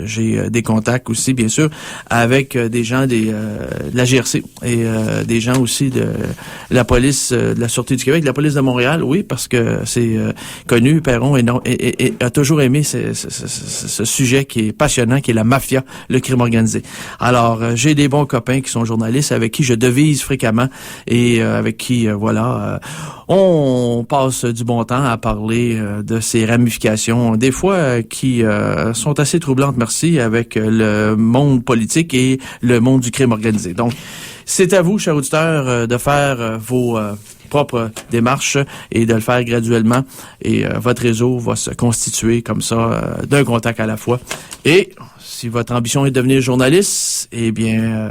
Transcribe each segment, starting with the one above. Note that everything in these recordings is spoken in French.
J'ai des contacts aussi, bien sûr, avec des gens de la GRC et des gens aussi de la police de la Sûreté du Québec, de la police de Montréal, oui, parce que c'est connu, Perron et a toujours aimé ce sujet qui est passionnant, qui est la mafia, le crime organisé. Alors, j'ai des bons copains qui sont journalistes, avec qui je devise fréquemment et avec qui, on passe du bon temps à parler de ces ramifications, des fois qui sont assez troublantes, merci, avec le monde politique et le monde du crime organisé. Donc, c'est à vous, chers auditeurs, de faire vos propres démarches et de le faire graduellement. Et votre réseau va se constituer comme ça, d'un contact à la fois. Et si votre ambition est de devenir journaliste, eh bien,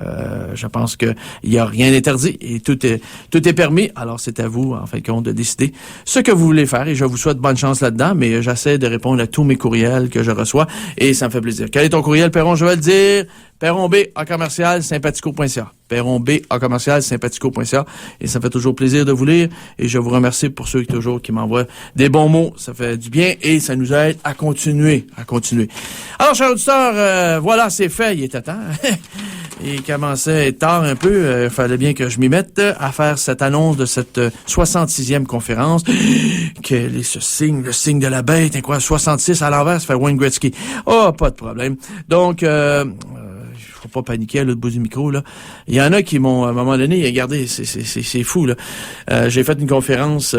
je pense que il y a rien d'interdit et tout est permis. Alors, c'est à vous, en fin de compte, de décider ce que vous voulez faire et je vous souhaite bonne chance là-dedans, mais j'essaie de répondre à tous mes courriels que je reçois et ça me fait plaisir. Quel est ton courriel, Perron? Je vais le dire. perronb@sympathico.ca. perronb@sympathico.ca. Et ça fait toujours plaisir de vous lire et je vous remercie pour ceux qui m'envoient des bons mots. Ça fait du bien et ça nous aide à continuer. Alors, chers auditeurs, voilà, c'est fait. Il était temps. Il commençait à être tard un peu. Il fallait bien que je m'y mette à faire cette annonce de cette 66e conférence. Quel est ce signe? Le signe de la bête. Quoi? 66 à l'envers, ça fait Wayne Gretzky. Oh, pas de problème. Donc, faut pas paniquer à l'autre bout du micro, là. Il y en a qui m'ont, à un moment donné, regardez, c'est fou, là. J'ai fait une conférence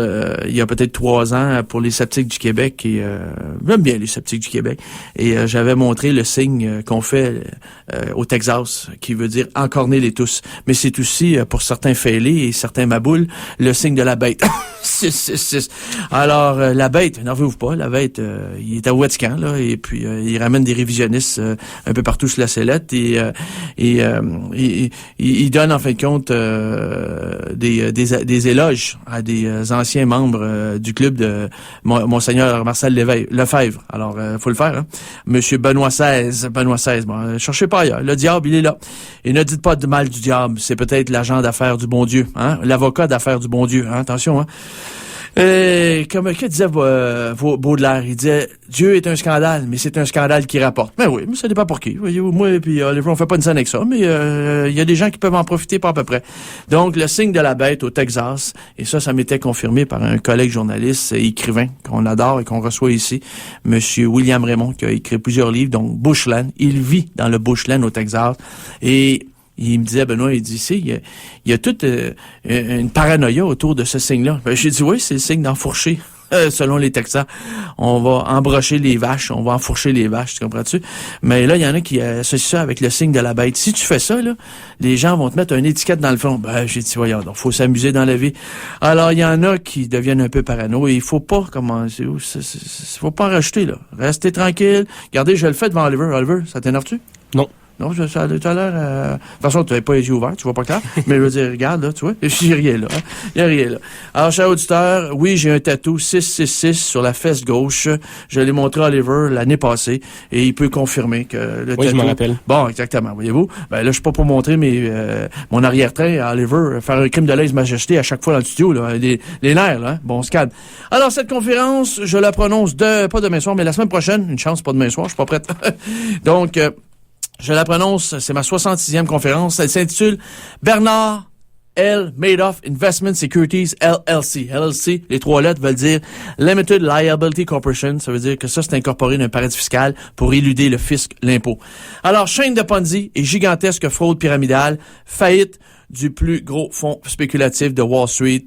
il y a peut-être 3 ans pour les sceptiques du Québec et j'aime bien les sceptiques du Québec. Et j'avais montré le signe qu'on fait au Texas, qui veut dire encorner les tous. Mais c'est aussi, pour certains fêlés et certains maboules, le signe de la bête. 6. Alors, la bête, n'en-vous pas, la bête, il est à Ouatican, là, et puis il ramène des révisionnistes un peu partout sur la sellette et il donne en fin de compte des éloges à des anciens membres du club de Monseigneur Marcel Lefebvre. Alors, faut le faire, hein. Monsieur Benoît XVI. Bon, cherchez pas ailleurs. Le diable, il est là. Et ne dites pas de mal du diable. C'est peut-être l'agent d'affaires du bon Dieu, hein. L'avocat d'affaires du bon Dieu, hein. Attention, hein. Que disait Baudelaire? Il disait, Dieu est un scandale, mais c'est un scandale qui rapporte. Ben oui, mais ça dépend pour qui. Voyez-vous, moi et puis Oliver, on fait pas une scène avec ça, mais il y a des gens qui peuvent en profiter pas à peu près. Donc, le signe de la bête au Texas, et ça m'était confirmé par un collègue journaliste et écrivain qu'on adore et qu'on reçoit ici, Monsieur William Raymond, qui a écrit plusieurs livres, donc Bushland. Il vit dans le Bushland au Texas et il me disait, Benoît, il dit, il y a toute une paranoïa autour de ce signe-là. Ben, j'ai dit, oui, c'est le signe d'enfourcher. Selon les Texans, on va embrocher les vaches, on va enfourcher les vaches, tu comprends-tu? Mais là, il y en a qui associent ça avec le signe de la bête. Si tu fais ça, là, les gens vont te mettre une étiquette dans le front. Ben, j'ai dit, voyons, donc, faut s'amuser dans la vie. Alors, il y en a qui deviennent un peu parano et il faut pas commencer, faut pas en rajouter, là. Restez tranquille. Regardez, je le fais devant Oliver. Oliver, ça t'énerve-tu? Non. Non, ça a l'air... De toute façon, tu n'avais pas les yeux ouverts, tu vois pas clair. Mais je veux dire, regarde, là, tu vois, il n'y a rien là. Il n'y a rien là. Alors, cher auditeur, oui, j'ai un tatou 666 sur la fesse gauche. Je l'ai montré à Oliver l'année passée et il peut confirmer que le tatou... Oui, je m'en rappelle. Bon, exactement, voyez-vous. Ben là, je suis pas pour montrer mon arrière-train à Oliver, faire un crime de lèse-majesté à chaque fois dans le studio, là. Les nerfs, là, hein? Bon, on se calme. Alors, cette conférence, je la prononce pas demain soir, mais la semaine prochaine. Une chance, pas demain soir, je suis pas prête. Donc... je la prononce, c'est ma 66e conférence. Elle s'intitule Bernard L. Madoff Investment Securities LLC. LLC, les 3 lettres veulent dire Limited Liability Corporation. Ça veut dire que ça, c'est incorporé d'un paradis fiscal pour éluder le fisc, l'impôt. Alors, chaîne de Ponzi et gigantesque fraude pyramidale, faillite du plus gros fonds spéculatif de Wall Street.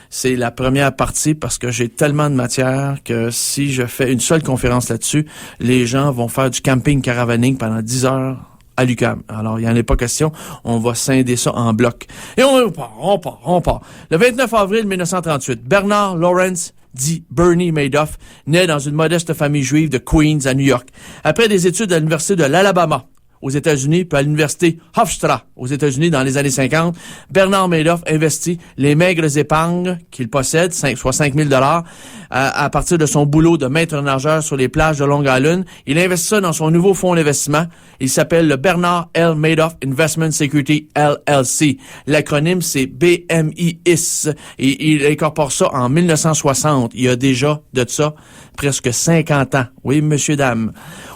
C'est la première partie parce que j'ai tellement de matière que si je fais une seule conférence là-dessus, les gens vont faire du camping caravaning pendant 10 heures à l'UQAM. Alors, il n'y en a pas question. On va scinder ça en bloc. Et on part. Le 29 avril 1938, Bernard Lawrence dit Bernie Madoff naît dans une modeste famille juive de Queens à New York. Après des études à l'université de l'Alabama, aux États-Unis, puis à l'université Hofstra, aux États-Unis, dans les années 50, Bernard Madoff investit les maigres épargnes qu'il possède, soit 5 000 $, à partir de son boulot de maître nageur sur les plages de Long Island. Il investit ça dans son nouveau fonds d'investissement. Il s'appelle le Bernard L. Madoff Investment Security LLC. L'acronyme, c'est BMIS. Et il incorpore ça en 1960. Il y a déjà de ça presque 50 ans. Oui, monsieur, dame.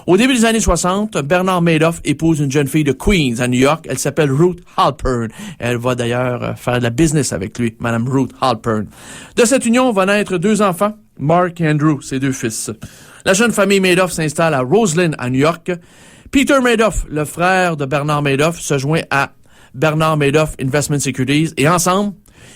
Au début des années 60, Bernard Madoff épouse une jeune fille de Queens, à New York. Elle s'appelle Ruth Halpern. Elle va d'ailleurs faire de la business avec lui, Madame Ruth Halpern. De cette union vont naître 2 enfants, Mark et Andrew, ses 2 fils. La jeune famille Madoff s'installe à Roslyn, à New York. Peter Madoff, le frère de Bernard Madoff, se joint à Bernard Madoff Investment Securities et ensemble,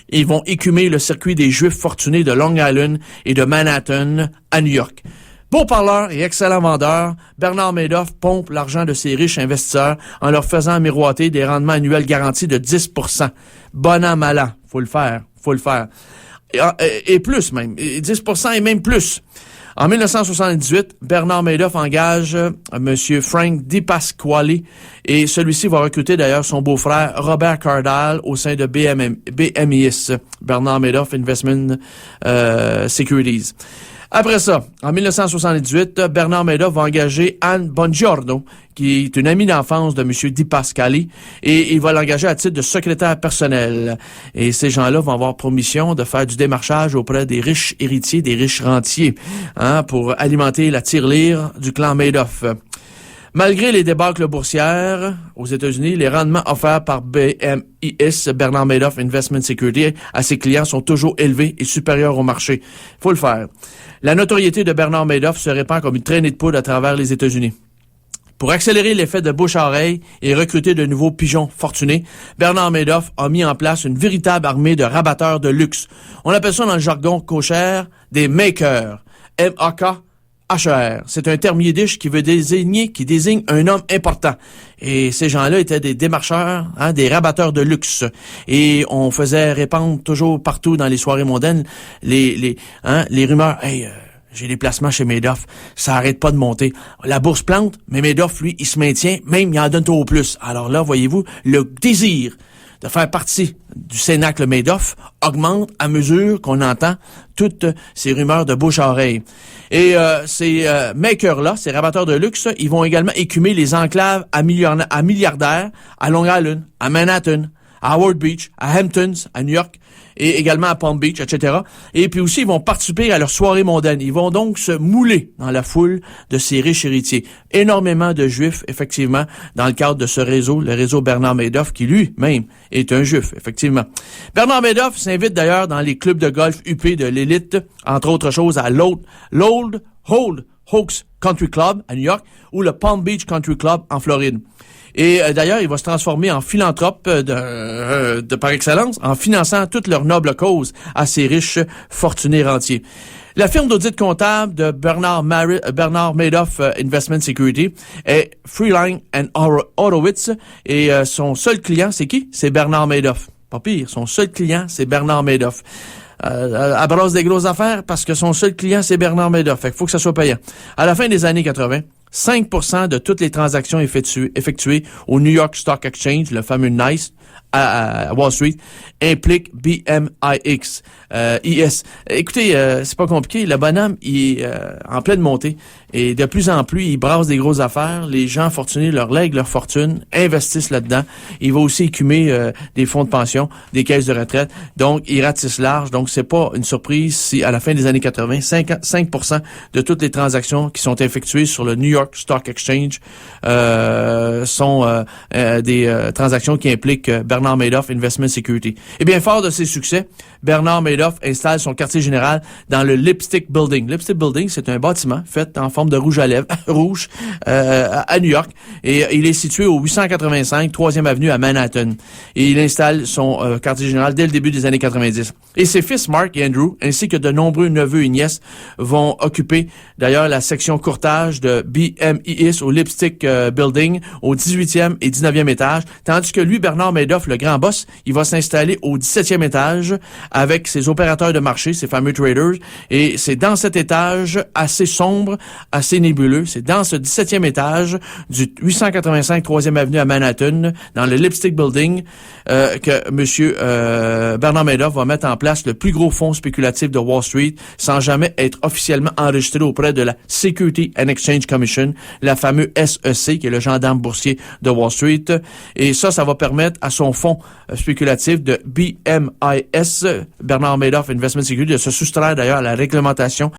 ils vont écumer le circuit des Juifs fortunés de Long Island et de Manhattan à New York. Beau parleur et excellent vendeur, Bernard Madoff pompe l'argent de ses riches investisseurs en leur faisant miroiter des rendements annuels garantis de 10%. Bon an, mal an. Faut le faire. Et plus même. 10% et même plus. En 1978, Bernard Madoff engage Monsieur Frank DiPasquale et celui-ci va recruter d'ailleurs son beau-frère Robert Cardall au sein de BMIS, Bernard Madoff Investment Securities. Après ça, en 1978, Bernard Madoff va engager Anne Bongiorno, qui est une amie d'enfance de M. DiPasquale, et il va l'engager à titre de secrétaire personnel. Et ces gens-là vont avoir pour mission de faire du démarchage auprès des riches héritiers, des riches rentiers, pour alimenter la tirelire du clan Madoff. Malgré les débâcles boursières aux États-Unis, les rendements offerts par BMIS, Bernard Madoff Investment Security, à ses clients sont toujours élevés et supérieurs au marché. Faut le faire. La notoriété de Bernard Madoff se répand comme une traînée de poudre à travers les États-Unis. Pour accélérer l'effet de bouche à oreille et recruter de nouveaux pigeons fortunés, Bernard Madoff a mis en place une véritable armée de rabatteurs de luxe. On appelle ça dans le jargon cocher des makers. M-A-K-H-E-R. C'est un terme yiddish qui désigne un homme important. Et ces gens-là étaient des démarcheurs, des rabatteurs de luxe. Et on faisait répandre toujours partout dans les soirées mondaines les rumeurs. Hey, j'ai des placements chez Madoff, ça arrête pas de monter. La bourse plante, mais Madoff, lui, il se maintient, même il en donne tout au plus. Alors là, voyez-vous, le désir de faire partie du cénacle Madoff augmente à mesure qu'on entend toutes ces rumeurs de bouche à oreille. Et ces makers-là, ces rabatteurs de luxe, ils vont également écumer les enclaves à milliardaires à Long Island, à Manhattan, à Howard Beach, à Hamptons, à New York, et également à Palm Beach, etc. Et puis aussi, ils vont participer à leur soirée mondaine. Ils vont donc se mouler dans la foule de ces riches héritiers. Énormément de Juifs, effectivement, dans le cadre de ce réseau, le réseau Bernard Madoff, qui lui-même est un Juif, effectivement. Bernard Madoff s'invite d'ailleurs dans les clubs de golf huppés de l'élite, entre autres choses à l'Old Hawks Country Club à New York ou le Palm Beach Country Club en Floride. Et d'ailleurs, il va se transformer en philanthrope de par excellence, en finançant toutes leurs nobles causes à ces riches fortunés rentiers. La firme d'audit comptable de Bernard Madoff Investment Security est Freeline and Horowitz et son seul client, c'est qui? C'est Bernard Madoff. Pas pire, son seul client, c'est Bernard Madoff. Elle brasse des grosses affaires parce que son seul client, c'est Bernard Madoff. Fait qu'il faut que ça soit payant. À la fin des années 80, 5% de toutes les transactions effectuées au New York Stock Exchange, le fameux NYSE, à Wall Street, impliquent BMIX. IS. Écoutez, c'est pas compliqué. Le bonhomme, il est en pleine montée. Et de plus en plus, il brasse des grosses affaires. Les gens fortunés leur lèguent leur fortune, investissent là-dedans. Il va aussi écumer des fonds de pension, des caisses de retraite. Donc, il ratisse large. Donc, c'est pas une surprise si, à la fin des années 80, 5% de toutes les transactions qui sont effectuées sur le New York Stock Exchange sont des transactions qui impliquent Bernard Madoff Investment Security. Eh bien, fort de ses succès, Bernard Madoff installe son quartier général dans le Lipstick Building. Lipstick Building, c'est un bâtiment fait en forme de rouge à lèvres, à New York. Et il est situé au 885 3e avenue à Manhattan. Et il installe son quartier général dès le début des années 90. Et ses fils Mark et Andrew, ainsi que de nombreux neveux et nièces, vont occuper d'ailleurs la section courtage de BMIS au Lipstick Building au 18e et 19e étage, tandis que lui, Bernard Madoff, le grand boss, il va s'installer au 17e étage avec ses opérateurs de marché, ces fameux traders, et c'est dans cet étage assez sombre assez nébuleux. C'est dans ce 17e étage du 885 3e avenue à Manhattan, dans le Lipstick Building, que M. Bernard Madoff va mettre en place le plus gros fonds spéculatif de Wall Street sans jamais être officiellement enregistré auprès de la Security and Exchange Commission, la fameuse SEC, qui est le gendarme boursier de Wall Street. Et ça va permettre à son fonds spéculatif de BMIS, Bernard Madoff Investment Security, de se soustraire d'ailleurs à la réglementation